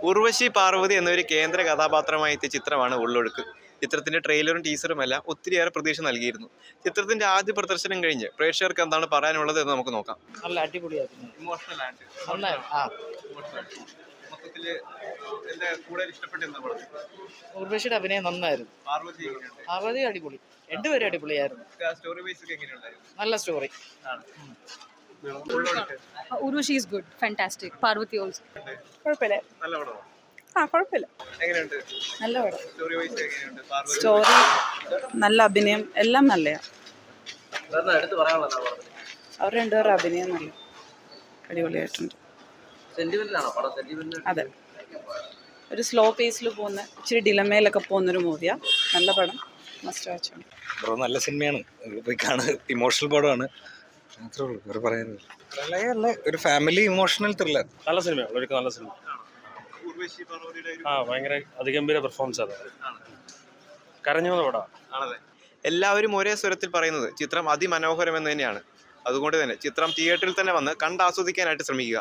ഉർവശി പാർവതി എന്നൊരു കേന്ദ്ര കഥാപാത്രമായി എത്തിയ ചിത്രമാണ് ഉള്ളൊഴുക്ക്. ചിത്രത്തിന്റെ ട്രെയിലറും ടീസറുമെല്ലാം ഒത്തിരിയേറെ പ്രതീക്ഷ നൽകിയിരുന്നു. ചിത്രത്തിന്റെ ആദ്യ പ്രദർശനം കഴിഞ്ഞ് പ്രേക്ഷകർക്ക് എന്താണ് പറയാനുള്ളത് എന്ന് നമുക്ക് നോക്കാം. നല്ല അടിപൊളിയായിരുന്നു. ഉർവശിയുടെ അഭിനയം നന്നായിരുന്നു. പാർവതി അടിപൊളി, രണ്ടുപേരും അടിപൊളിയായിരുന്നു. നല്ല story. Urvashi is good, fantastic. Parvati also. കുഴപ്പമില്ല. കുഴപ്പമില്ല. നല്ല പടം. സ്റ്റോറി, നല്ല അഭിനയം, എല്ലാം നല്ലതാണ്. അവർ രണ്ടുപേരുടെ അഭിനയം നല്ല അടിപൊളിയായിട്ടുണ്ട്. അതെ, ഒരു സ്ലോ പേസിൽ പോകുന്ന, ഇച്ചിരി ഡിലമയിലൊക്കെ പോകുന്നൊരു മൂവിയാണ്. നല്ല പടം, മസ്റ്റ് വാച്ച് ആണ്. ബ്രോ നല്ല സിനിമയാണ്, പോയി കാണുക. ഇമോഷണൽ പടമാണ്, മാത്രമേ ഉള്ളൂ, വേറെ പറയാനില്ല. പ്രളയമല്ല, ഒരു ഫാമിലി ഇമോഷണൽ ത്രില്ലർ. നല്ല സിനിമയാണ്, ഒരു നല്ല സിനിമ. ഭയങ്കര അതിഗംഭീര പെർഫോമൻസ് ആണ്. കരഞ്ഞു വന്ന പടമാണ്. എല്ലാവരും ഒരേ സ്വരത്തിൽ പറയുന്നത് ചിത്രം അതിമനോഹരമെന്ന് തന്നെയാണ്. അതുകൊണ്ട് തന്നെ ചിത്രം തിയേറ്ററിൽ തന്നെ വന്ന് കണ്ടാസ്വദിക്കാനായിട്ട് ശ്രമിക്കുക.